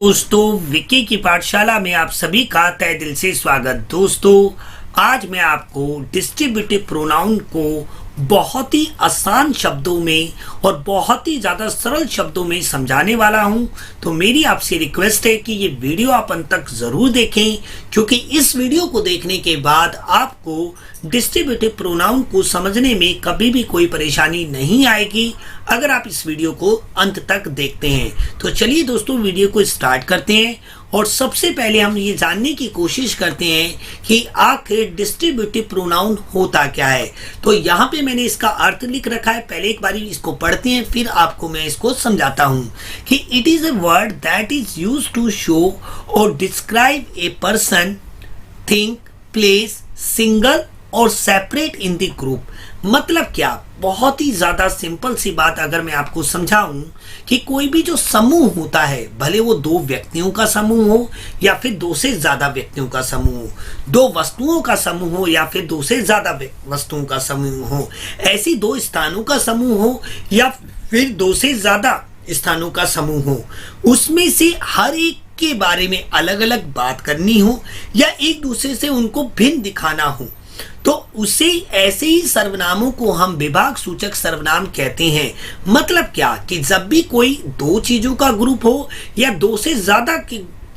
दोस्तों, विकी की पाठशाला में आप सभी का तहे दिल से स्वागत। दोस्तों, आज मैं आपको डिस्ट्रीब्यूटिव प्रोनाउन को बहुत ही आसान शब्दों में और बहुत ही ज़्यादा सरल शब्दों में समझाने वाला हूं। तो मेरी आपसे रिक्वेस्ट है कि ये वीडियो आप अंत तक ज़रूर देखें, क्योंकि इस वीडियो को देखने के बाद आपको डिस्ट्रीब्यूटिव प्रोनाउन को समझने में कभी भी कोई परेशानी नहीं आएगी अगर आप इस वीडियो को अंत तक देखते हैं। तो चलिए दोस्तों, वीडियो को स्टार्ट करते हैं और सबसे पहले हम ये जानने की कोशिश करते हैं कि आखिर डिस्ट्रीब्यूटिव प्रोनाउन होता क्या है। तो यहाँ पे मैंने इसका अर्थ लिख रखा है, पहले एक बारी इसको पढ़ते हैं, फिर आपको मैं इसको समझाता हूँ कि it is a word that is used to show और describe a person, thing, place, single और सेपरेट इन द ग्रुप। मतलब क्या, बहुत ही ज्यादा सिंपल सी बात अगर मैं आपको समझाऊं कि कोई भी जो समूह होता है, भले वो दो व्यक्तियों का समूह हो या फिर दो से ज्यादा व्यक्तियों का समूह हो, दो वस्तुओं का समूह हो या फिर दो से ज्यादा वस्तुओं का समूह हो, ऐसी दो स्थानों का समूह हो या फिर दो से ज्यादा स्थानों का समूह हो, उसमें से हर एक के बारे में अलग अलग बात करनी हो या एक दूसरे से उनको भिन्न दिखाना हो, तो उसे ऐसे ही सर्वनामों को हम विभाग सूचक सर्वनाम कहते हैं। मतलब क्या कि जब भी कोई दो चीजों का ग्रुप हो या दो से ज्यादा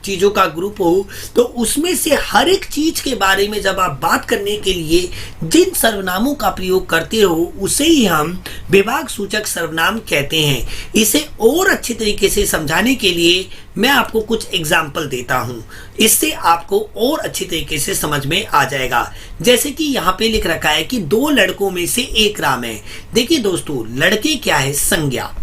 चीजों का ग्रुप हो, तो उसमें से हर एक चीज के बारे में जब आप बात करने के लिए जिन सर्वनामों का प्रयोग करते हो उसे ही हम विभाग सूचक सर्वनाम कहते हैं। इसे और अच्छी तरीके से समझाने के लिए मैं आपको कुछ एग्जाम्पल देता हूं, इससे आपको और अच्छी तरीके से समझ में आ जाएगा। जैसे कि यहाँ पे लिख रखा है कि दो लड़कों में से एक राम है। देखिए दोस्तों, लड़के क्या है? संज्ञा।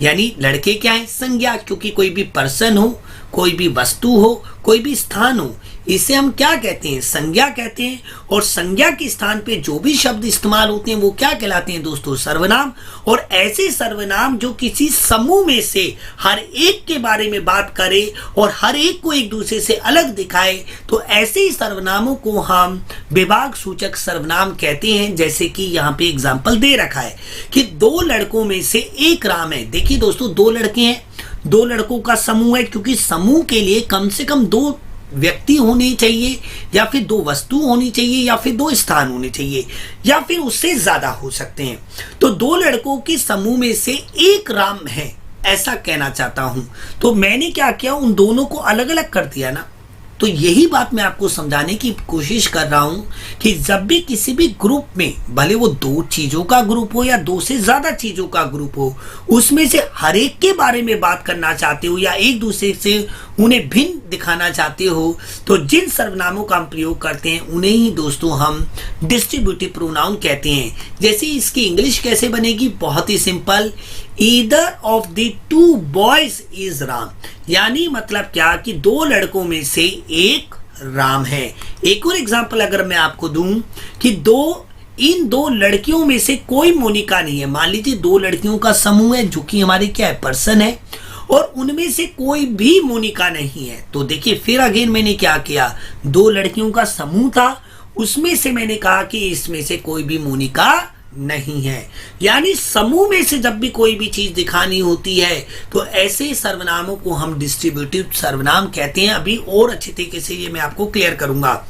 यानी लड़के क्या है? संज्ञा। क्योंकि कोई भी पर्सन हो, कोई भी वस्तु हो, कोई भी स्थान हो, इसे हम क्या कहते हैं? संज्ञा कहते हैं। और संज्ञा के स्थान पे जो भी शब्द इस्तेमाल होते हैं वो क्या कहलाते हैं दोस्तों? सर्वनाम। और ऐसे सर्वनाम जो किसी समूह में से हर एक के बारे में बात करे और हर एक को एक दूसरे से अलग दिखाए, तो ऐसे ही सर्वनामों को हम विभाग सूचक सर्वनाम कहते हैं। जैसे कि यहाँ पे एग्जाम्पल दे रखा है कि दो लड़कों में से एक राम है। देखिए दोस्तों, दो लड़के हैं, दो लड़कों का समूह है, क्योंकि समूह के लिए कम से कम दो व्यक्ति होने चाहिए या फिर दो वस्तु होनी चाहिए या फिर दो स्थान होने चाहिए या फिर उससे ज्यादा हो सकते हैं। तो दो लड़कों के समूह में से एक राम है, ऐसा कहना चाहता हूं। तो मैंने क्या किया, उन दोनों को अलग अलग कर दिया ना। तो यही बात मैं आपको समझाने की कोशिश कर रहा हूं कि जब भी किसी भी ग्रुप में, भले वो दो चीजों का ग्रुप हो या दो से ज्यादा चीजों का ग्रुप हो, उसमें से हर एक के बारे में बात करना चाहते हो या एक दूसरे से उन्हें भिन्न दिखाना चाहते हो, तो जिन सर्वनामों का हम प्रयोग करते हैं उन्हें ही दोस्तों हम डिस्ट्रीब्यूटिव प्रोनाउन कहते हैं। जैसे इसकी इंग्लिश कैसे बनेगी? बहुत ही simple, either of the two boys is Ram. यानी मतलब क्या कि दो लड़कों में से एक राम है। एक और एग्जांपल अगर मैं आपको दूं कि इन दो लड़कियों में से कोई मोनिका नहीं है। मान लीजिए दो लड़कियों का समूह है जो कि हमारी क्या है? पर्सन है, और उनमें से कोई भी मोनिका नहीं है। तो देखिए, फिर अगेन मैंने क्या किया, दो लड़कियों का समूह था, उसमें से मैंने कहा कि इसमें से कोई भी मोनिका नहीं है। यानी समूह में से जब भी कोई भी चीज दिखानी होती है तो ऐसे सर्वनामों को हम डिस्ट्रीब्यूटिव सर्वनाम कहते हैं। अभी और अच्छे तरीके से ये मैं आपको क्लियर करूंगा।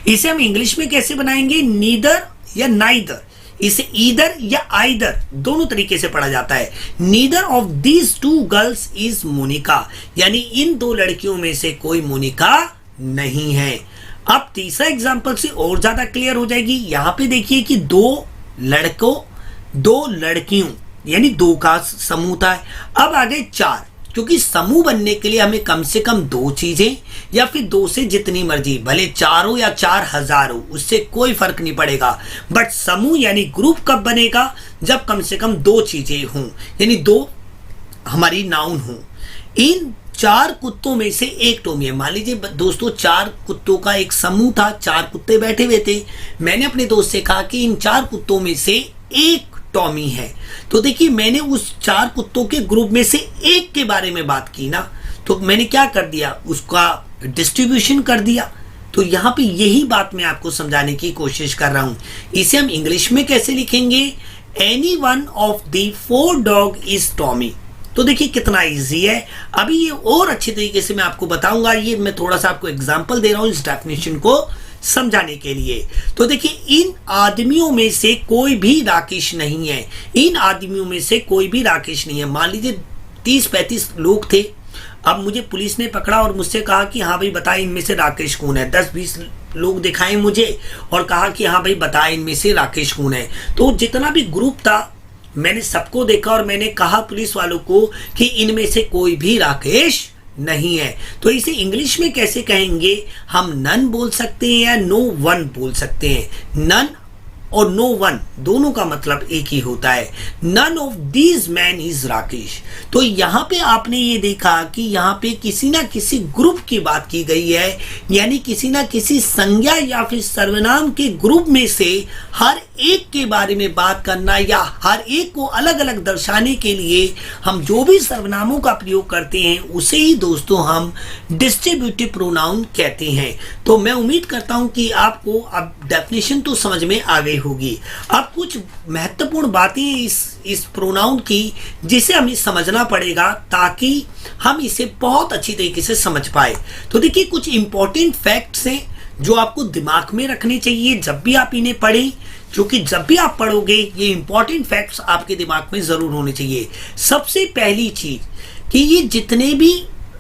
इसे हम इंग्लिश में कैसे बनाएंगे? नीदर या नाइदर। इसे ईदर या आइदर दोनों तरीके से पढ़ा जाता है। Neither of these two girls is Monica. यानी इन दो लड़कियों में से कोई मोनिका नहीं है। अब तीसरा एग्जांपल से और ज्यादा क्लियर हो जाएगी। यहां पे देखिए कि दो लड़कों, दो लड़कियों, यानी दो का समूह था। अब आगे चार, क्योंकि समूह बनने के लिए हमें कम से कम दो चीजें या फिर दो से जितनी मर्जी, भले 4 हो या 4000 हो, उससे कोई फर्क नहीं पड़ेगा। बट समूह यानी ग्रुप कब बनेगा? जब कम से कम दो चीजें हों, यानी दो हमारी नाउन हो। इन चार कुत्तों में से एक टॉमी है। मान लीजिए दोस्तों, चार कुत्तों का एक समूह था, चार कुत्ते बैठे हुए थे। मैंने अपने दोस्त से कहा कि इन चार कुत्तों में से एक टॉमी है। तो देखिए, मैंने उस चार कुत्तों के ग्रुप में से एक के बारे में बात की ना, तो मैंने क्या कर दिया, उसका डिस्ट्रीब्यूशन कर दिया। तो यहाँ पे यही बात मैं आपको समझाने की कोशिश कर रहा हूं। इसे हम इंग्लिश में कैसे लिखेंगे? Any one of the 4 dog is Tommy. तो देखिए कितना इजी है। अभी ये और अच्छे तरीके से मैं आपको बताऊंगा, ये मैं थोड़ा सा आपको एग्जांपल दे रहा हूं इस डेफिनेशन को समझाने के लिए। तो देखिए इन आदमियों में से कोई भी राकेश नहीं है, इन आदमियों में से कोई भी राकेश नहीं है। मान लीजिए 30-35 लोग थे, अब मुझे पुलिस ने पकड़ा और मुझसे कहा कि हाँ भाई बता इनमें से राकेश कौन है। 10-20 लोग दिखाए मुझे और कहा कि हाँ भाई बता इनमें से राकेश कौन है। तो जितना भी ग्रुप था मैंने सबको देखा और मैंने कहा पुलिस वालों को कि इनमें से कोई भी राकेश नहीं है। तो इसे इंग्लिश में कैसे कहेंगे, हम नन बोल सकते हैं या नो वन बोल सकते हैं। नन और नो वन दोनों का मतलब एक ही होता है। None of these man is Rakesh. तो यहाँ पे आपने ये देखा कि यहाँ पे किसी ना किसी ग्रुप की बात की गई है, यानी किसी ना किसी संज्ञा या फिर सर्वनाम के ग्रुप में से हर एक के बारे में बात करना या हर एक को अलग अलग दर्शाने के लिए हम जो भी सर्वनामों का प्रयोग करते हैं उसे ही दोस्तों हम डिस्ट्रीब्यूटिव प्रोनाउन कहते हैं। तो मैं उम्मीद करता हूं कि आपको अब डेफिनेशन तो समझ में आ गई होगी। अब कुछ महत्वपूर्ण बातें इस प्रोनाउन की जिसे हमें समझना पड़ेगा ताकि हम इसे बहुत अच्छी तरीके से समझ पाए। तो देखिए कुछ इंपॉर्टेंट फैक्ट्स हैं जो आपको दिमाग में रखने चाहिए जब भी आप इन्हें पढ़ें, क्योंकि जब भी आप पढ़ोगे ये इंपॉर्टेंट फैक्ट्स आपके दिमाग में जरूर होने चाहिए। सबसे पहली चीज कि ये जितने भी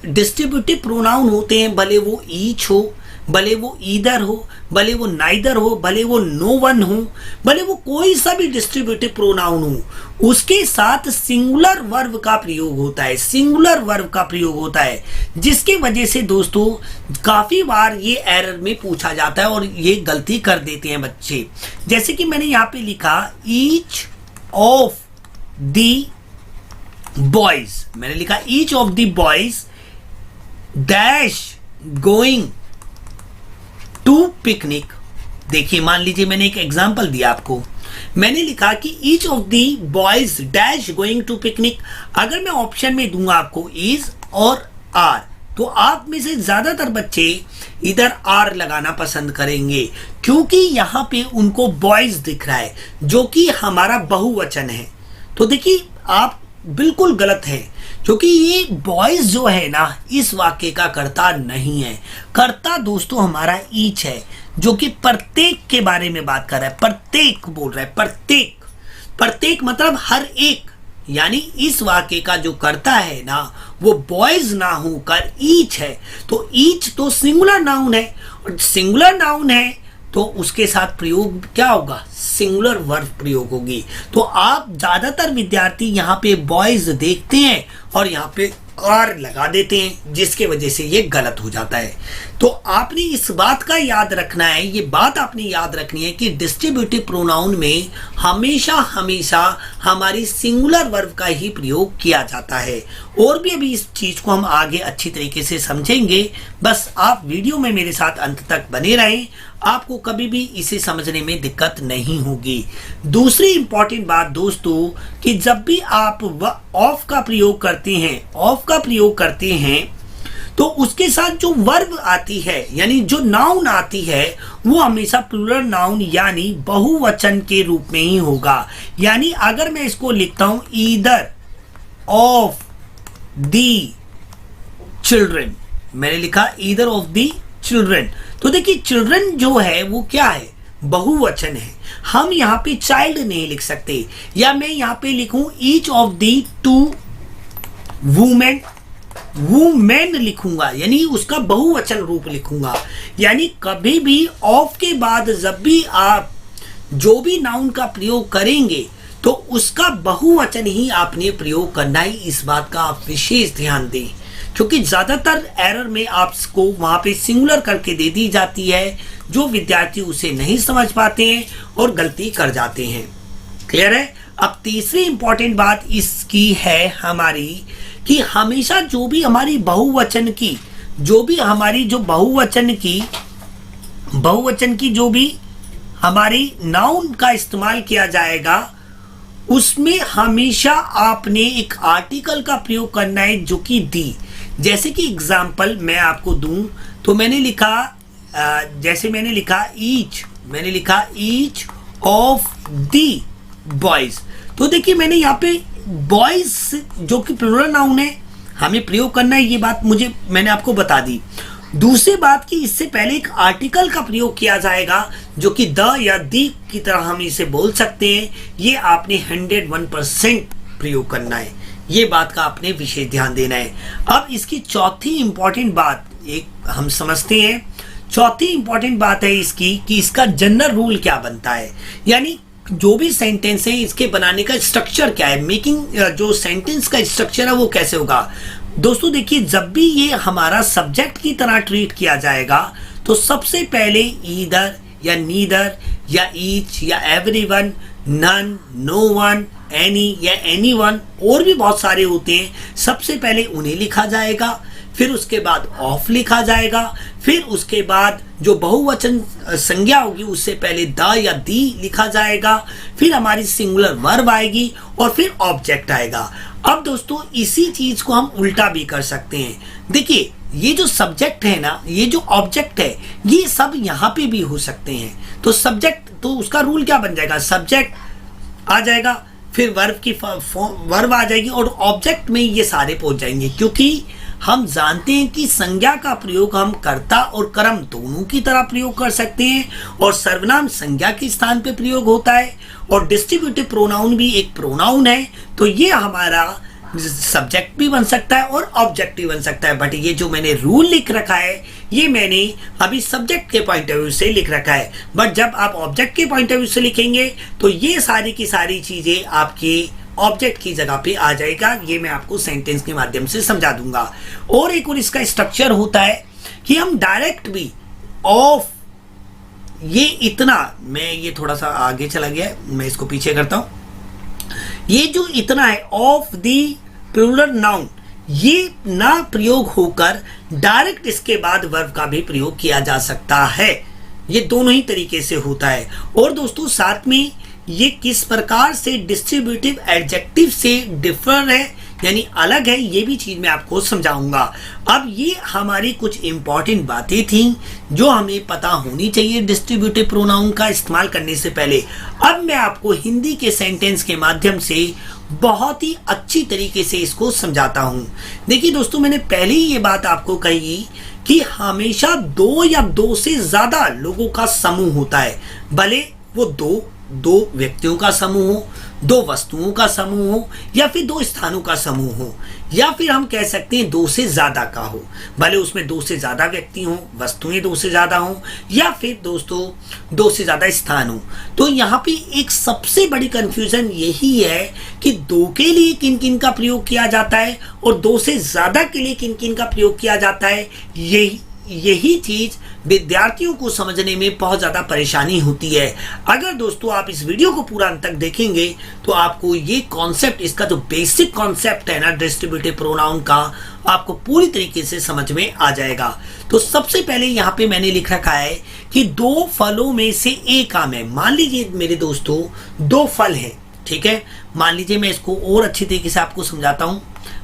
डिस्ट्रीब्यूटिव प्रोनाउन होते हैं, भले वो ईच हो, भले वो ईदर हो, भले वो नाइदर हो, भले वो नो वन हो, भले वो कोई सा भी डिस्ट्रीब्यूटिव प्रोनाउन हो, उसके साथ सिंगुलर वर्ब का प्रयोग होता है। सिंगुलर वर्ब का प्रयोग होता है जिसके वजह से दोस्तों काफी बार ये एरर में पूछा जाता है और ये गलती कर देते हैं बच्चे। जैसे कि मैंने यहाँ पे लिखा ईच ऑफ द बॉयज, मैंने लिखा each of the boys dash going to picnic. देखिए मान लीजिए मैंने एक एग्जांपल दिया आपको, मैंने लिखा कि each of the boys dash going to picnic. अगर मैं ऑप्शन में दूंगा आपको इज और आर, तो आप में से ज्यादातर बच्चे इधर आर लगाना पसंद करेंगे क्योंकि यहां पे उनको बॉयज दिख रहा है जो कि हमारा बहुवचन है। तो देखिए आप बिल्कुल गलत है क्योंकि ये बॉयज जो है ना इस वाक्य का कर्ता नहीं है। कर्ता दोस्तों हमारा ईच है जो कि प्रत्येक के बारे में बात कर रहा है, प्रत्येक बोल रहा है, प्रत्येक। प्रत्येक मतलब हर एक, यानी इस वाक्य का जो कर्ता है ना वो बॉयज ना होकर ईच है। तो ईच तो सिंगुलर नाउन है और सिंगुलर नाउन है तो उसके साथ प्रयोग क्या होगा, सिंगुलर वर्ब प्रयोग होगी। तो आप ज्यादातर विद्यार्थी यहाँ पे बॉयज देखते हैं और यहाँ पे आर लगा देते हैं जिसके वजह से ये गलत हो जाता है। तो आपने इस बात का याद रखना है, ये बात आपने याद रखनी है कि डिस्ट्रीब्यूटिव प्रोनाउन में हमेशा हमेशा हमारी सिंगुलर वर्ब का ही प्रयोग किया जाता है। और भी अभी इस चीज को हम आगे अच्छी तरीके से समझेंगे, बस आप वीडियो में मेरे साथ अंत तक बने रहें, आपको कभी भी इसे समझने में दिक्कत नहीं होगी। दूसरी इंपॉर्टेंट बात दोस्तों कि जब भी आप ऑफ का प्रयोग करते हैं, ऑफ का प्रयोग करते हैं तो उसके साथ जो वर्ब आती है यानी जो नाउन आती है वो हमेशा प्लूरल नाउन यानी बहुवचन के रूप में ही होगा। यानी अगर मैं इसको लिखता हूं ईदर ऑफ दी चिल्ड्रन, मैंने लिखा ईदर ऑफ दी चिल्ड्रन, तो देखिए चिल्ड्रन जो है वो क्या है, बहुवचन है। हम यहाँ पे चाइल्ड नहीं लिख सकते, या मैं यहाँ पे लिखूं each of the two women, women लिखूंगा यानी उसका बहुवचन रूप लिखूंगा। यानी कभी भी ऑफ के बाद जब भी आप जो भी नाउन का प्रयोग करेंगे तो उसका बहुवचन ही आपने प्रयोग करना है। इस बात का आप विशेष ध्यान दें क्योंकि ज्यादातर एरर में आपको वहां पे सिंगुलर करके दे दी जाती है, जो विद्यार्थी उसे नहीं समझ पाते हैं और गलती कर जाते हैं। क्लियर है। अब तीसरी इंपॉर्टेंट बात इसकी है हमारी कि हमेशा जो भी हमारी बहुवचन की जो भी हमारी नाउन का इस्तेमाल किया जाएगा उसमें हमेशा आपने एक आर्टिकल का प्रयोग करना है जो कि दी। जैसे कि एग्जाम्पल मैं आपको दूं तो मैंने लिखा जैसे मैंने लिखा ईच ऑफ दी बॉयज। तो देखिए मैंने यहाँ पे बॉयज जो कि प्लूरल नाउन है हमें प्रयोग करना है, ये बात मैंने आपको बता दी। दूसरी बात कि इससे पहले एक आर्टिकल का प्रयोग किया जाएगा जो कि द या दी की तरह हम इसे बोल सकते हैं। ये आपने 101% प्रयोग करना है, ये बात का आपने विशेष ध्यान देना है। अब इसकी चौथी इंपॉर्टेंट बात एक हम समझते हैं। चौथी इंपॉर्टेंट बात है इसकी कि इसका जनरल रूल क्या बनता है, यानी जो भी सेंटेंस है इसके बनाने का स्ट्रक्चर क्या है, मेकिंग जो सेंटेंस का स्ट्रक्चर है वो कैसे होगा। दोस्तों देखिए, जब भी ये हमारा सब्जेक्ट की तरह ट्रीट किया जाएगा तो सबसे पहले ईदर या नीदर या ईच या everyone, none, no one, any या एनीवन, और भी बहुत सारे होते हैं। सबसे पहले उन्हें लिखा जाएगा, फिर उसके बाद ऑफ लिखा जाएगा, फिर उसके बाद जो बहुवचन संज्ञा होगी उससे पहले द या दी लिखा जाएगा, फिर हमारी सिंगुलर वर्ब आएगी और फिर ऑब्जेक्ट आएगा। अब दोस्तों इसी चीज को हम उल्टा भी कर सकते हैं। देखिए, ये जो सब्जेक्ट है ना, ये जो ऑब्जेक्ट है, ये सब यहाँ पे भी हो सकते हैं। तो सब्जेक्ट, तो उसका रूल क्या बन जाएगा, सब्जेक्ट आ जाएगा, फिर वर्ब आ जाएगी और ऑब्जेक्ट में ये सारे पहुंच जाएंगे, क्योंकि हम जानते हैं कि संज्ञा का प्रयोग हम कर्ता और कर्म दोनों की तरह प्रयोग कर सकते हैं, और सर्वनाम संज्ञा के स्थान पे प्रयोग होता है, और डिस्ट्रीब्यूटिव प्रोनाउन भी एक प्रोनाउन है। तो ये हमारा सब्जेक्ट भी बन सकता है और ऑब्जेक्ट भी बन सकता है। बट ये जो मैंने रूल लिख रखा है ये मैंने अभी सब्जेक्ट के पॉइंट ऑफ व्यू से लिख रखा है, बट जब आप ऑब्जेक्ट के पॉइंट ऑफ व्यू से लिखेंगे तो ये सारी की सारी चीजें आपकी ऑब्जेक्ट की जगह पे आ जाएगा। ये मैं आपको सेंटेंस के माध्यम से समझा दूंगा। और एक और इसका स्ट्रक्चर होता है कि हम डायरेक्ट भी ऑफ, ये इतना, मैं ये थोड़ा सा आगे चला गया, मैं इसको पीछे करता हूं। ये जो इतना है ऑफ दी प्लूरल नाउन, ये ना प्रयोग होकर डायरेक्ट इसके बाद वर्ब का भी प्रयोग किया जा सकता है। ये दोनों ही तरीके से होता है। और दोस्तों साथ में ये किस प्रकार से डिस्ट्रीब्यूटिव एडजेक्टिव से डिफर है, यानी अलग है, ये भी चीज मैं आपको समझाऊंगा। अब ये हमारी कुछ इंपॉर्टेंट बातें थी जो हमें पता होनी चाहिए डिस्ट्रीब्यूटिव प्रोनाउन का इस्तेमाल करने से पहले। अब मैं आपको हिंदी के सेंटेंस के माध्यम से बहुत ही अच्छी तरीके से इसको समझाता हूं। देखिए दोस्तों, मैंने पहले ही ये बात आपको कही कि हमेशा दो या दो से ज्यादा लोगों का समूह होता है, भले वो दो व्यक्तियों का समूह हो, दो वस्तुओं का समूह हो, या फिर दो स्थानों का समूह हो, या फिर हम कह सकते हैं दो से ज्यादा का हो, भले उसमें दो से ज्यादा व्यक्ति हो, वस्तुएं दो से ज्यादा हो, या फिर दोस्तों दो से ज्यादा स्थान हो। तो यहाँ पे एक सबसे बड़ी कंफ्यूजन यही है कि दो के लिए किन किन का प्रयोग किया जाता है और दो से ज्यादा के लिए किन किन का प्रयोग किया जाता है। यही चीज विद्यार्थियों को समझने में बहुत ज्यादा परेशानी होती है। अगर दोस्तों आप इस वीडियो को पूरा अंत तक देखेंगे तो आपको ये कॉन्सेप्ट, इसका जो बेसिक कॉन्सेप्ट है ना डिस्ट्रीब्यूटिव प्रोनाउन का, आपको पूरी तरीके से समझ में आ जाएगा। तो सबसे पहले यहाँ पे मैंने लिख रखा है कि दो फलों में से एक आम है। मान लीजिए मेरे दोस्तों दो फल है, ठीक है। मान लीजिए, मैं इसको और अच्छी तरीके से आपको समझाता हूँ।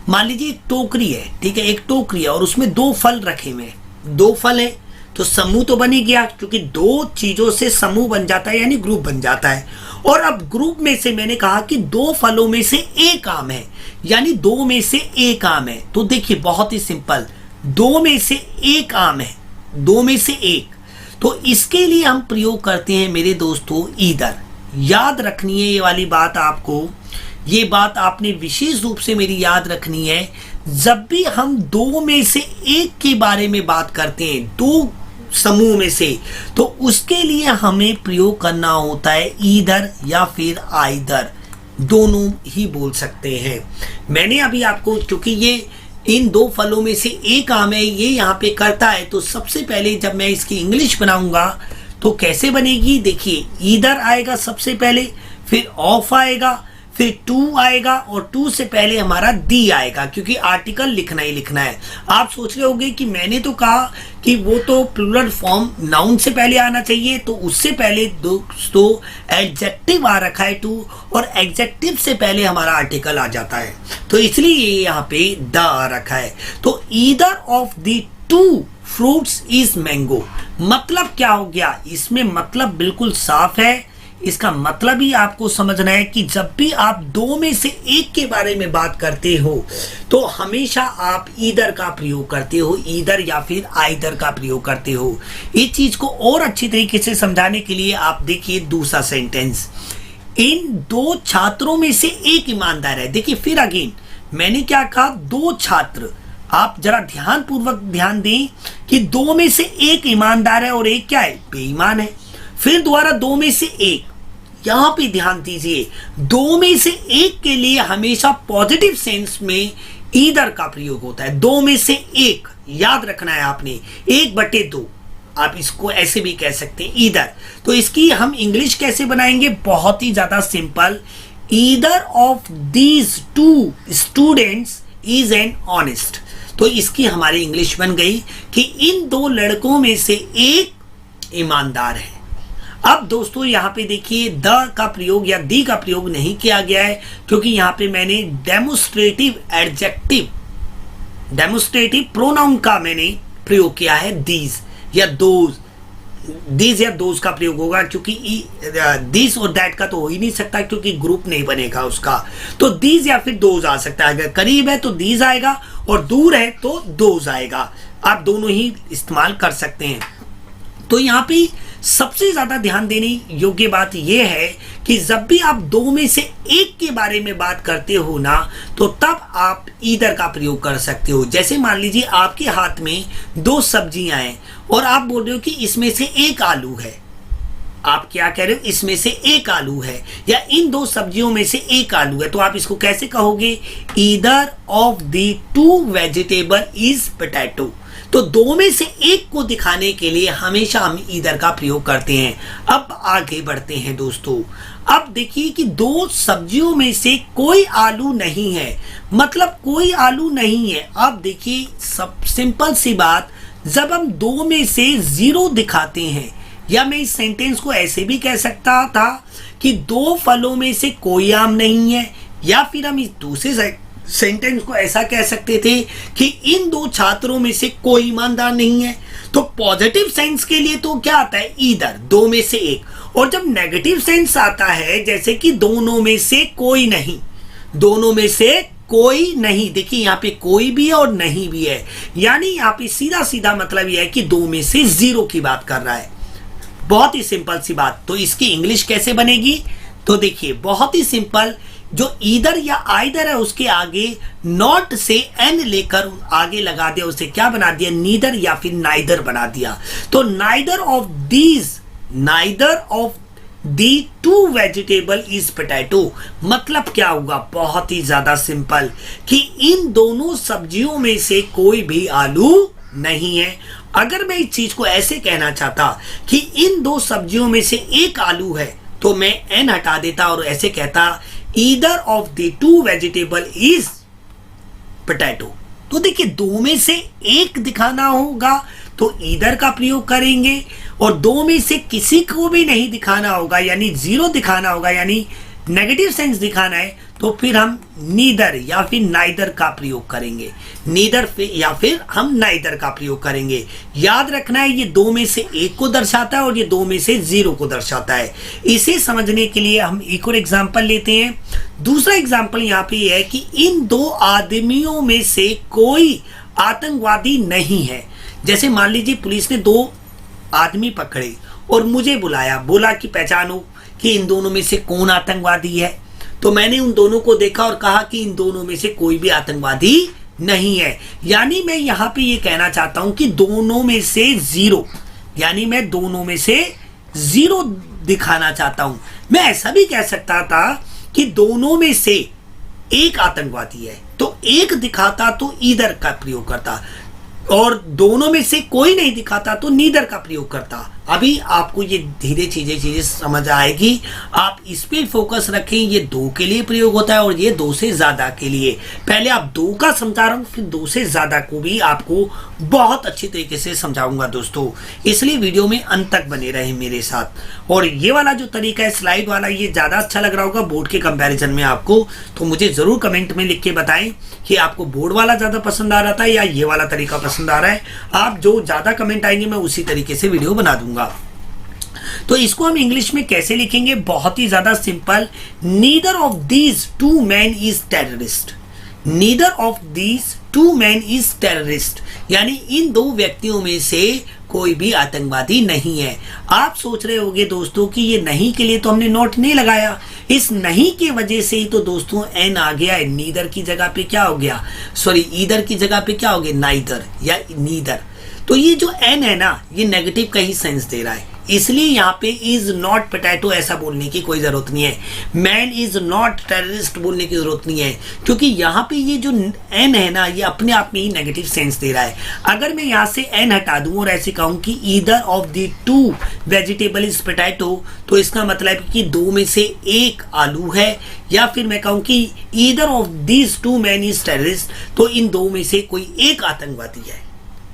मान लीजिए एक टोकरी है, ठीक है, एक टोकरी है और उसमें दो फल रखे हुए हैं। दो फल है तो समूह तो बन ही गया, क्योंकि दो चीजों से समूह बन जाता है, यानी ग्रुप बन जाता है। और अब ग्रुप में से मैंने कहा कि दो फलों में से एक आम है, यानी दो में से एक आम है। तो देखिए बहुत ही सिंपल, दो में से एक आम है, दो में से एक। तो इसके लिए हम प्रयोग करते हैं मेरे दोस्तों ईदर। याद रखनी है ये वाली बात आपको, ये बात आपने विशेष रूप से मेरी याद रखनी है। जब भी हम दो में से एक के बारे में बात करते हैं, दो समूह में से, तो उसके लिए हमें प्रयोग करना होता है ईदर या फिर आइदर, दोनों ही बोल सकते हैं। मैंने अभी आपको, क्योंकि ये इन दो फलों में से एक आम है, ये यहाँ पे करता है, तो सबसे पहले जब मैं इसकी इंग्लिश बनाऊंगा तो कैसे बनेगी। देखिए ईदर आएगा सबसे पहले, फिर ऑफ आएगा, फिर टू आएगा, और टू से पहले हमारा दी आएगा, क्योंकि आर्टिकल लिखना ही लिखना है। आप सोच रहे होंगे कि मैंने तो कहा कि वो तो प्लूरल फॉर्म नाउन से पहले आना चाहिए, तो उससे पहले दोस्तों एडजेक्टिव आ रखा है टू, और एडजेक्टिव से पहले हमारा आर्टिकल आ जाता है, तो इसलिए ये यहाँ पे द आ रखा है। तो either of the to fruits is mango. मतलब क्या हो गया, इसमें मतलब बिल्कुल साफ है। इसका मतलब ही आपको समझना है कि जब भी आप दो में से एक के बारे में बात करते हो तो हमेशा आप ईदर का प्रयोग करते हो, ईदर या फिर आइदर का प्रयोग करते हो। इस चीज को और अच्छी तरीके से समझाने के लिए आप देखिए दूसरा सेंटेंस, इन दो छात्रों में से एक ईमानदार है। देखिए फिर अगेन मैंने क्या कहा, दो छात्र। आप जरा ध्यान पूर्वक ध्यान दें कि दो में से एक ईमानदार है और एक क्या है, बेईमान है। फिर दोबारा दो में से एक, यहां पे ध्यान दीजिए, दो में से एक के लिए हमेशा पॉजिटिव सेंस में ईदर का प्रयोग होता है। दो में से एक, याद रखना है आपने, 1/2, आप इसको ऐसे भी कह सकते हैं ईदर। तो इसकी हम इंग्लिश कैसे बनाएंगे, बहुत ही ज्यादा simple, either of these to students is an honest. तो इसकी हमारी इंग्लिश बन गई कि इन दो लड़कों में से एक ईमानदार है। अब दोस्तों यहां पे देखिए द का प्रयोग या दी का प्रयोग नहीं किया गया है, क्योंकि यहां पे मैंने डेमोस्ट्रेटिव एडजेक्टिव, डेमोस्ट्रेटिव प्रोनाउन का मैंने प्रयोग किया है, दीज या दोज। दीज या दोज का प्रयोग होगा, क्योंकि दिस और दैट का तो हो ही नहीं सकता, क्योंकि ग्रुप नहीं बनेगा उसका। तो दीज या फिर दोज आ सकता है। अगर करीब है तो दीज आएगा और दूर है तो दोज आएगा। आप दोनों ही इस्तेमाल कर सकते हैं। तो यहाँ पे सबसे ज्यादा ध्यान देने योग्य बात यह है कि जब भी आप दो में से एक के बारे में बात करते हो ना, तो तब आप ईदर का प्रयोग कर सकते हो। जैसे मान लीजिए आपके हाथ में दो सब्जियां हैं और आप बोल रहे हो कि इसमें से एक आलू है। आप क्या कह रहे हो, इसमें से एक आलू है या इन दो सब्जियों में से एक आलू है। तो आप इसको कैसे कहोगे, either of the to vegetable is potato. तो दो में से एक को दिखाने के लिए हमेशा हम ईदर का प्रयोग करते हैं। अब आगे बढ़ते हैं दोस्तों। अब देखिए कि दो सब्जियों में से कोई आलू नहीं है, मतलब कोई आलू नहीं है। अब देखिए सब सिंपल सी बात, जब हम दो में से 0 दिखाते हैं, या मैं इस सेंटेंस को ऐसे भी कह सकता था कि दो फलों में से कोई आम नहीं है, या फिर हम इस दूसरे सेंटेंस को ऐसा कह सकते थे कि इन दो छात्रों में से कोई ईमानदार नहीं है। तो पॉजिटिव सेंस के लिए तो क्या आता है, ईदर, दो में से एक। और जब नेगेटिव सेंस आता है, जैसे कि दोनों में से कोई नहीं, दोनों में से कोई नहीं, देखिए यहाँ पे कोई भी है और नहीं भी है, यानी यहाँ पे सीधा सीधा मतलब यह है कि दो में से 0 की बात कर रहा है। बहुत ही सिंपल सी बात। तो इसकी इंग्लिश कैसे बनेगी, तो देखिए बहुत ही सिंपल, जो ईदर या आइदर है उसके आगे नॉट से एन लेकर आगे लगा दिया, उसे क्या बना दिया, नीदर या फिर नाइदर बना दिया। तो neither of these, neither of the two vegetable is potato, मतलब क्या होगा, बहुत ही ज्यादा सिंपल, कि इन दोनों सब्जियों में से कोई भी आलू नहीं है। अगर मैं इस चीज को ऐसे कहना चाहता कि इन दो सब्जियों में से एक आलू है, तो मैं एन हटा देता और ऐसे कहता either of the to vegetable is potato. तो देखिए दो में से एक दिखाना होगा तो ईदर का प्रयोग करेंगे, और दो में से किसी को भी नहीं दिखाना होगा, यानी 0 दिखाना होगा, यानी नेगेटिव सेंस दिखाना है, तो फिर हम नीदर या फिर नाइदर का प्रयोग करेंगे। नीदर या फिर हम नाइदर का प्रयोग करेंगे। याद रखना है ये दो में से एक को दर्शाता है और ये दो में से 0 को दर्शाता है। इसे समझने के लिए हम एक और एग्जाम्पल लेते हैं। दूसरा एग्जाम्पल यहाँ पे है कि इन दो आदमियों में से कोई आतंकवादी नहीं है। जैसे मान लीजिए पुलिस ने 2 आदमी पकड़े और मुझे बुलाया, बोला कि पहचानो कि इन दोनों में से कौन आतंकवादी है। तो मैंने उन दोनों को देखा और कहा कि इन दोनों में से कोई भी आतंकवादी नहीं है। यानी मैं यहाँ पे ये कहना चाहता हूं कि दोनों में से 0, यानी मैं दोनों में से 0 दिखाना चाहता हूं। मैं ऐसा भी कह सकता था कि दोनों में से एक आतंकवादी है, तो एक दिखाता तो ईदर का प्रयोग करता, और दोनों में से कोई नहीं दिखाता तो नीदर का प्रयोग करता। अभी आपको ये धीरे चीजें समझ आएगी। आप इस पे फोकस रखें, ये 2 के लिए प्रयोग होता है और ये 2 से ज्यादा के लिए। पहले आप 2 का समझा रहा हूं, फिर 2 से ज्यादा को भी आपको बहुत अच्छी तरीके से समझाऊंगा दोस्तों, इसलिए वीडियो में अंत तक बने रहे मेरे साथ। और ये वाला जो तरीका है स्लाइड वाला, ये ज्यादा अच्छा लग रहा होगा बोर्ड के कंपैरिजन में आपको, तो मुझे जरूर कमेंट में लिख के बताएं कि आपको बोर्ड वाला ज्यादा पसंद आ रहा था या ये वाला तरीका पसंद आ रहा है। आप जो ज्यादा कमेंट आएंगे मैं उसी तरीके से वीडियो बना दूंगा। तो इसको हम इंग्लिश में कैसे लिखेंगे, बहुत ही ज्यादा simple, neither of these to man is terrorist, neither of these to man is terrorist, यानी इन दो व्यक्तियों में से कोई भी आतंकवादी नहीं है। आप सोच रहे होंगे दोस्तों कि ये नहीं के लिए तो हमने नोट नहीं लगाया, इस नहीं की वजह से ही तो दोस्तों एन आ गया है, नीदर की जगह पे क्या हो गया, सॉरी ईदर की जगह पे क्या हो गया, नाइदर या नीदर। तो ये जो एन है ना, ये नेगेटिव का ही सेंस दे रहा है, इसलिए यहाँ पे इज नॉट पोटैटो ऐसा बोलने की कोई जरूरत नहीं है, मैन इज नॉट टेररिस्ट बोलने की जरूरत नहीं है, क्योंकि यहाँ पे ये जो एन है ना, ये अपने आप में ही नेगेटिव सेंस दे रहा है। अगर मैं यहाँ से एन हटा दूं और ऐसे कहूँ कि either of the to vegetable is potato, तो इसका मतलब कि दो में से एक आलू है, या फिर मैं कहूँ कि either of these to man is terrorist, तो इन दो में से कोई एक आतंकवादी है।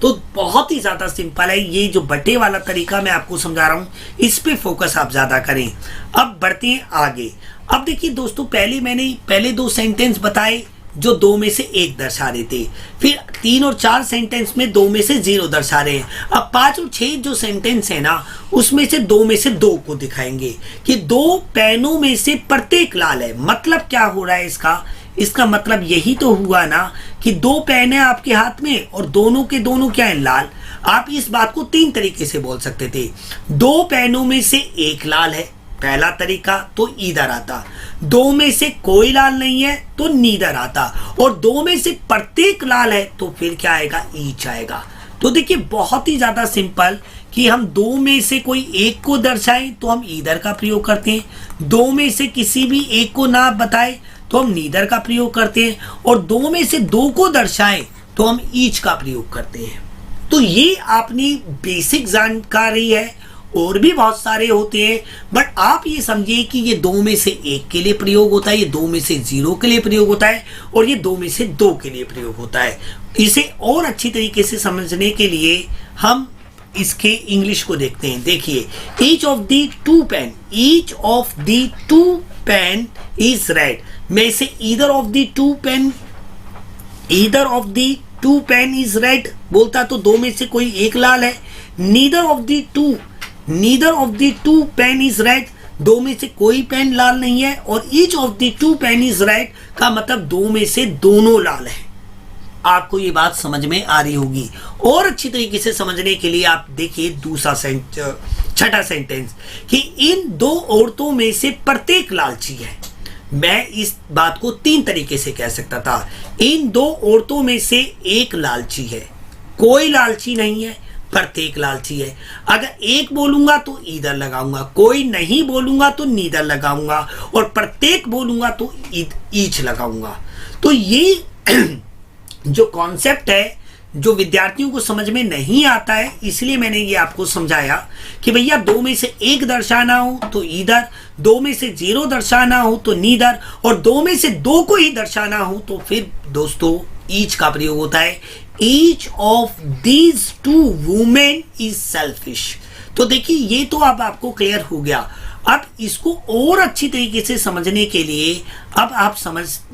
तो बहुत ही ज्यादा सिंपल है, ये जो बटे वाला तरीका मैं आपको समझा रहा हूं, इस पे फोकस आप ज्यादा करें। अब बढ़ते हैं आगे। अब देखिए दोस्तों, पहले दो सेंटेंस बताए जो दो में से एक दर्शा रहे थे, फिर 3 और 4 सेंटेंस में दो में से 0 दर्शा रहे हैं। अब 5 और 6 जो सेंटेंस है ना, उसमें से दो में से 2 को दिखाएंगे कि 2 पेनों में से प्रत्येक लाल है। मतलब क्या हो रहा है इसका मतलब यही तो हुआ ना कि 2 पेन है आपके हाथ में और दोनों के दोनों क्या है, लाल। आप इस बात को 3 तरीके से बोल सकते थे। 2 पेनों में से एक लाल है, पहला तरीका, तो ईदर आता। 2 में से कोई लाल नहीं है तो नीदर आता, और 2 में से प्रत्येक लाल है तो फिर क्या आएगा, ईच आएगा। तो देखिए बहुत ही ज्यादा सिंपल कि हम 2 में से कोई एक को दर्शाएं तो हम ईदर का प्रयोग करते हैं, 2 में से किसी भी एक को ना बताएं तो हम नीदर का प्रयोग करते हैं, और 2 में से 2 को दर्शाएं तो हम ईच का प्रयोग करते हैं। तो ये अपनी बेसिक जानकारी है, और भी बहुत सारे होते हैं, बट आप ये समझिए कि ये 2 में से एक के लिए प्रयोग होता है, ये 2 में से 0 के लिए प्रयोग होता है, और ये 2 में से 2 के लिए प्रयोग होता है। इसे और अच्छी तरीके से समझने के लिए हम इसके इंग्लिश को देखते हैं। देखिए, each of the two pen, each of the two pen is red. मैं इसे either of the two pen, either of the two pen is red बोलता तो 2 में से कोई एक लाल है। Neither of the two, neither of the two pen is red, 2 में से कोई पेन लाल नहीं है, और each of the two pen is red का मतलब 2 में से दोनों लाल है। आपको ये बात समझ में आ रही होगी। और अच्छी तरीके से समझने के लिए आप देखिए छठा सेंटेंस कि इन 2 औरतों में से प्रत्येक लालची है। मैं इस बात को 3 तरीके से कह सकता था। इन 2 औरतों में से एक लालची है, कोई लालची नहीं है, प्रत्येक लालची है। अगर एक बोलूंगा तो ईदर लगाऊंगा, कोई नहीं बोलूंगा तो नीदर लगाऊंगा, और प्रत्येक बोलूंगा तो ईच लगाऊंगा। तो ये जो कॉन्सेप्ट है, जो विद्यार्थियों को समझ में नहीं आता है, इसलिए मैंने ये आपको समझाया कि भैया 2 में से एक दर्शाना हो तो ईदर, 2 में से 0 दर्शाना हो तो नीदर, और 2 में से 2 को ही दर्शाना हो तो फिर दोस्तों ईच का प्रयोग होता है। Each of these to women is selfish. तो देखिए ये तो अब आपको क्लियर हो गया। अब इसको और अच्छी तरीके से समझने के लिए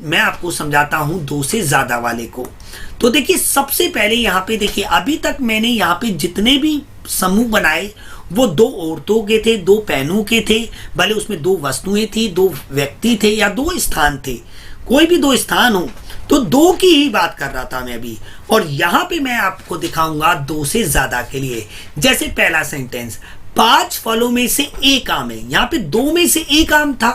मैं आपको समझाता हूं 2 से ज्यादा वाले को। तो देखिए सबसे पहले यहाँ पे देखिए, अभी तक मैंने यहाँ पे जितने भी समूह बनाए वो 2 औरतों के थे, 2 पेनों के थे, भले उसमें 2 वस्तुएं थी, 2 व्यक्ति थे या 2 स्थान थे, कोई भी 2 स्थान हो, तो 2 की ही बात कर रहा था मैं अभी। और यहाँ पे मैं आपको दिखाऊंगा 2 से ज्यादा के लिए। जैसे पहला सेंटेंस, 5 फलों में से एक आम है। यहाँ पे 2 में से एक आम था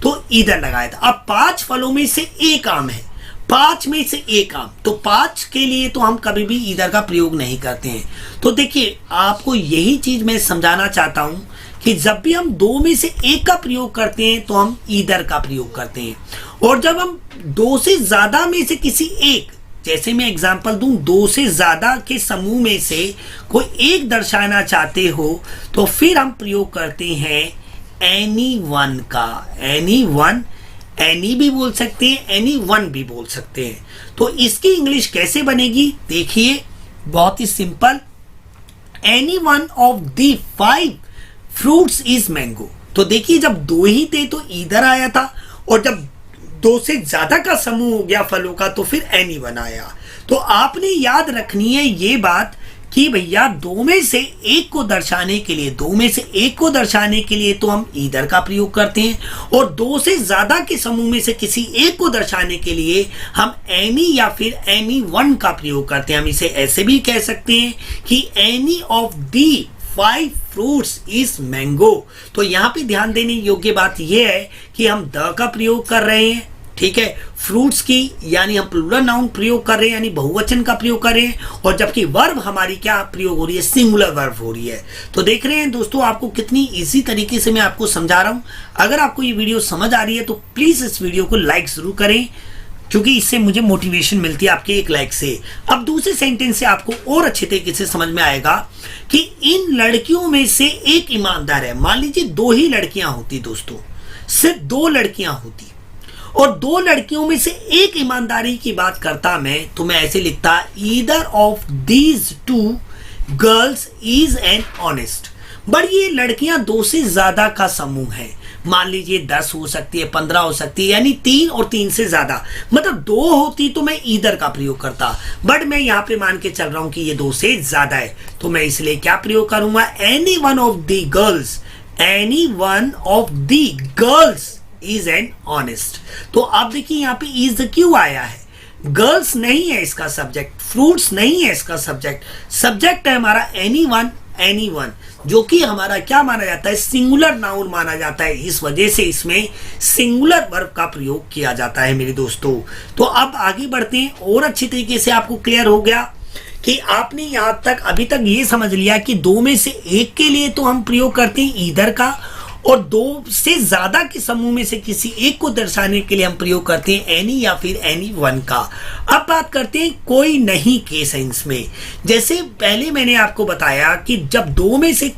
तो ईदर लगाया था। अब 5 फलों में से एक आम है, 5 में से एक आम, तो 5 के लिए तो हम कभी भी ईदर का प्रयोग नहीं करते हैं। तो देखिए आपको यही चीज मैं समझाना चाहता हूं कि जब भी हम 2 में से एक का प्रयोग करते हैं तो हम ईदर का प्रयोग करते हैं, और जब हम 2 से ज्यादा में से किसी एक, जैसे मैं एग्जांपल दूं, 2 से ज्यादा के समूह में से कोई एक दर्शाना चाहते हो तो फिर हम प्रयोग करते हैं एनी वन का। एनी वन, एनी भी बोल सकते हैं, एनी वन भी बोल सकते हैं। तो इसकी इंग्लिश कैसे बनेगी, देखिए बहुत ही simple, any one of the 5 fruits is mango. तो देखिए जब 2 ही थे तो ईदर आया था, और जब 2 से ज्यादा का समूह हो गया फलों का तो फिर एनी वन आया। तो आपने याद रखनी है ये बात कि भैया दो में से एक को दर्शाने के लिए तो हम ईदर का प्रयोग करते हैं, और दो से ज्यादा के समूह में से किसी एक को दर्शाने के लिए हम एनी या फिर एनी वन का प्रयोग करते हैं। हम इसे ऐसे भी कह सकते हैं कि any of the 5 fruits is mango. तो यहाँ पे ध्यान देने योग्य बात यह है कि हम द का प्रयोग कर रहे हैं, ठीक है, फ्रूट्स की, यानी हम प्लूरल नाउन प्रयोग कर रहे हैं, यानी बहुवचन का प्रयोग कर रहे हैं, और जबकि वर्ब हमारी क्या प्रयोग हो रही है, सिंगुलर वर्ब हो रही है। तो देख रहे हैं दोस्तों आपको कितनी इजी तरीके से मैं आपको समझा रहा हूं। अगर आपको ये वीडियो समझ आ रही है तो प्लीज इस वीडियो को लाइक जरूर करें, क्योंकि इससे मुझे मोटिवेशन मिलती है आपके एक लाइक से। अब दूसरे सेंटेंस से आपको और अच्छे तरीके से समझ में आएगा कि इन लड़कियों में से एक ईमानदार है। मान लीजिए 2 ही लड़कियां होती दोस्तों, सिर्फ 2 लड़कियां होती, और 2 लड़कियों में से एक ईमानदारी की बात करता मैं, तो मैं ऐसे लिखता either of these 2 girls is an honest. But ये लड़कियां 2 से ज्यादा का समूह है, मान लीजिए 10 हो सकती है, 15 हो सकती है, यानी 3 और 3 से ज्यादा, मतलब 2 होती तो मैं ईदर का प्रयोग करता, बट मैं यहां पे मान के चल रहा हूं कि ये 2 से ज्यादा है, तो मैं इसलिए क्या प्रयोग करूंगा, any one of the girls, any one of the girls is an honest. तो अब देखिए यहां पे इज क्यों आया है, गर्ल्स नहीं है इसका सब्जेक्ट, फ्रूट्स नहीं है इसका सब्जेक्ट, सब्जेक्ट है हमारा एनी वन, जो कि हमारा क्या माना जाता है, सिंगुलर नाउन माना जाता है। इस वजह से इसमें सिंगुलर वर्ब का प्रयोग किया जाता है मेरे दोस्तों। तो अब आगे बढ़ते हैं, और अच्छी तरीके से आपको क्लियर हो गया कि आपने यहां तक अभी तक ये समझ लिया कि 2 में से एक के लिए तो हम प्रयोग करते हैं ईदर का, और 2 से ज्यादा के समूह में से किसी एक को दर्शाने के लिए हम प्रयोग करते हैं एनी या फिर एनी वन का। अब बात करते हैं कोई नहीं के सेंस में। जैसे पहले मैंने आपको बताया कि जब 2 में से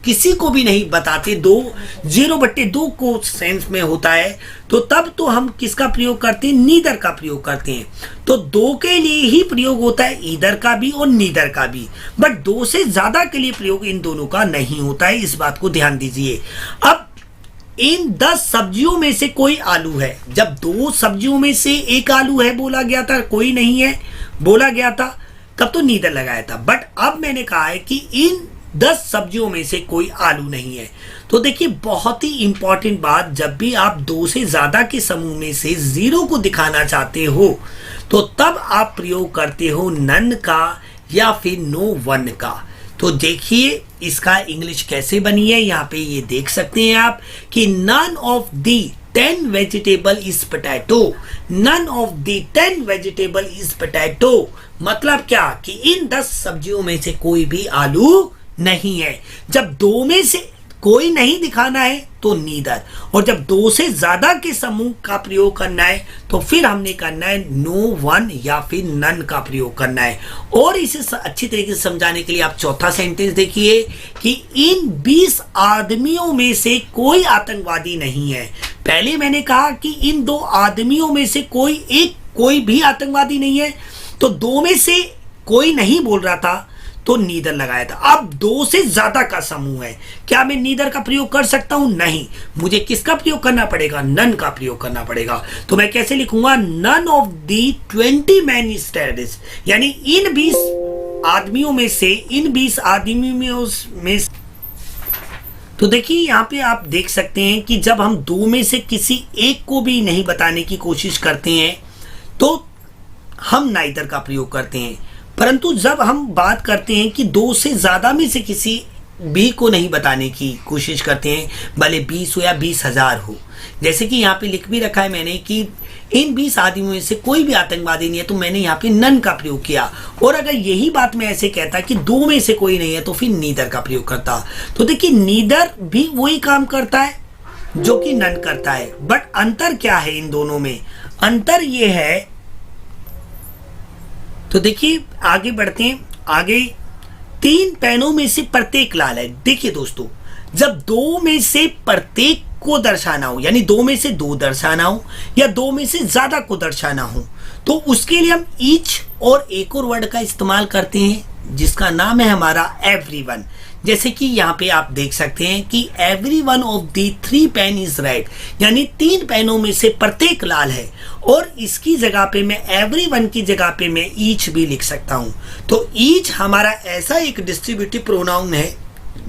किसी को भी नहीं बताते, 2 0/2 को सेंस में होता है, तो तब तो हम किसका प्रयोग करते हैं, नीदर का प्रयोग करते हैं। तो 2 के लिए ही प्रयोग होता है ईदर का भी और नीदर का भी, बट 2 से ज्यादा के लिए प्रयोग इन दोनों का नहीं होता है, इस बात को ध्यान दीजिए। अब इन 10 सब्जियों में से कोई आलू है, जब 2 सब्जियों में से एक आलू है बोला गया था, कोई नहीं है बोला गया था, तब तो नीदर लगाया था, बट अब मैंने कहा है कि इन 10 सब्जियों में से कोई आलू नहीं है। तो देखिए बहुत ही इंपॉर्टेंट बात, जब भी आप 2 से ज्यादा के समूह में से 0 को दिखाना चाहते हो तो तब आप प्रयोग करते हो नन का या फिर नो वन का। तो देखिए इसका इंग्लिश कैसे बनी है, यहाँ पे ये देख सकते हैं आप कि none of the 10 vegetable is potato, none of the 10 vegetable is potato, मतलब क्या कि इन 10 सब्जियों में से कोई भी आलू नहीं है। जब 2 में से कोई नहीं दिखाना है तो नीदर, और जब 2 से ज्यादा के समूह का प्रयोग करना है तो फिर हमने करना है नो वन या फिर नन का प्रयोग करना है। और इसे अच्छी तरीके से समझाने के लिए आप चौथा सेंटेंस देखिए कि इन 20 आदमियों में से कोई आतंकवादी नहीं है। पहले मैंने कहा कि इन 2 आदमियों में से कोई भी आतंकवादी नहीं है, तो 2 में से कोई नहीं बोल रहा था तो नीदर लगाया था। अब 2 से ज्यादा का समूह है, क्या मैं नीदर का प्रयोग कर सकता हूं, नहीं, मुझे किसका प्रयोग करना पड़ेगा, नन का प्रयोग करना पड़ेगा। तो मैं कैसे लिखूंगा, नन ऑफ दी 20 मैन स्टैटिस, यानी इन 20 आदमियों में से तो देखिए यहाँ पे आप देख सकते हैं कि जब हम 2 में से किसी एक को भी नहीं बताने की कोशिश करते हैं तो हम नाइदर का प्रयोग करते हैं, परंतु जब हम बात करते हैं कि 2 से ज्यादा में से किसी भी को नहीं बताने की कोशिश करते हैं, भले 20 हो या 20,000 हो, जैसे कि यहाँ पे लिख भी रखा है मैंने कि इन 20 आदमियों में से कोई भी आतंकवादी नहीं है, तो मैंने यहाँ पे नन का प्रयोग किया। और अगर यही बात मैं ऐसे कहता कि 2 में से कोई नहीं है तो फिर नीदर का प्रयोग करता। तो देखिए नीदर भी वही काम करता है जो कि नन करता है, बट अंतर क्या है इन दोनों में, अंतर ये है, तो देखिए आगे बढ़ते हैं। आगे 3 पेनों में से प्रत्येक लाल है। देखिए दोस्तों, जब 2 में से प्रत्येक को दर्शाना हो, यानी 2 में से 2 दर्शाना हो या 2 में से ज्यादा को दर्शाना हो, तो उसके लिए हम ईच और एक और वर्ड का इस्तेमाल करते हैं जिसका नाम है हमारा एवरीवन। जैसे कि यहाँ पे आप देख सकते हैं कि every one of the 3 pen is red, यानी 3 पेनों में से प्रत्येक लाल है। और इसकी जगह पे मैं एवरी वन की जगह पे मैं ईच भी लिख सकता हूँ। तो ईच हमारा ऐसा एक डिस्ट्रीब्यूटिव प्रोनाउन है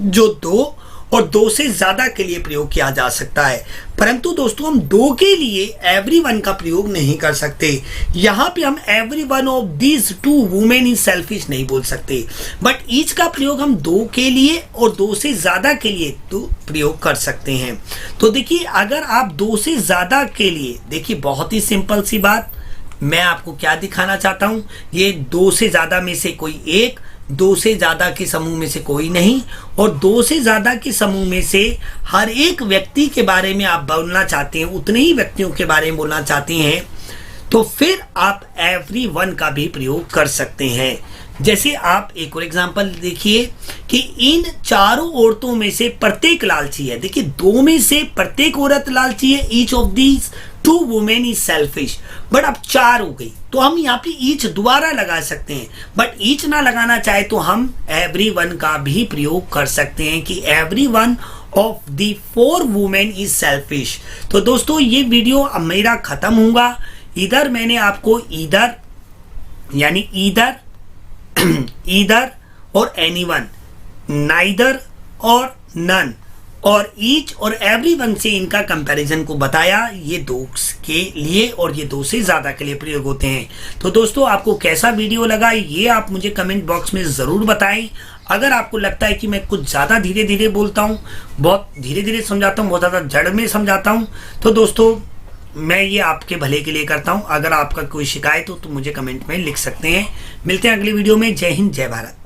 जो 2 और 2 से ज्यादा के लिए प्रयोग किया जा सकता है, परंतु दोस्तों हम 2 के लिए एवरी वन का प्रयोग नहीं कर सकते। यहाँ पे हम every one of these 2 women is selfish नहीं बोल सकते, बट ईच का प्रयोग हम 2 के लिए और 2 से ज्यादा के लिए तो प्रयोग कर सकते हैं। तो देखिए, अगर आप 2 से ज्यादा के लिए, देखिए बहुत ही सिंपल सी बात, मैं आपको क्या दिखाना चाहता हूं, ये 2 से ज्यादा में से कोई एक, 2 से ज्यादा के समूह में से कोई नहीं, और 2 से ज्यादा के समूह में से हर एक व्यक्ति के बारे में आप बोलना चाहते हैं, उतने ही व्यक्तियों के बारे में बोलना चाहते हैं, तो फिर आप एवरी वन का भी प्रयोग कर सकते हैं। जैसे आप एक और एग्जांपल देखिए कि इन 4 औरतों में से प्रत्येक लालची है। देखिए 2 में से प्रत्येक औरत लालची है, each of these 2 women is selfish, but अब 4 हो गई तो हम यहाँ पे ईच दोबारा लगा सकते हैं, बट ईच ना लगाना चाहे तो हम एवरी वन का भी प्रयोग कर सकते हैं कि every one of the 4 women is selfish. तो दोस्तों ये वीडियो अब मेरा खत्म होगा। इधर मैंने आपको ईदर यानी ईदर और एनीवन, नाइदर और नन और ईच और एवरीवन से इनका कंपैरिजन को बताया। ये 2 के लिए और ये 2 से ज़्यादा के लिए प्रयोग होते हैं। तो दोस्तों आपको कैसा वीडियो लगा ये आप मुझे कमेंट बॉक्स में ज़रूर बताएं। अगर आपको लगता है कि मैं कुछ ज़्यादा धीरे धीरे बोलता हूँ, बहुत धीरे धीरे समझाता हूँ, बहुत ज़्यादा जड़ में समझाता हूँ, तो दोस्तों मैं ये आपके भले के लिए करता हूँ। अगर आपका कोई शिकायत हो तो मुझे कमेंट में लिख सकते हैं। मिलते हैं अगली वीडियो में। जय हिंद, जय भारत।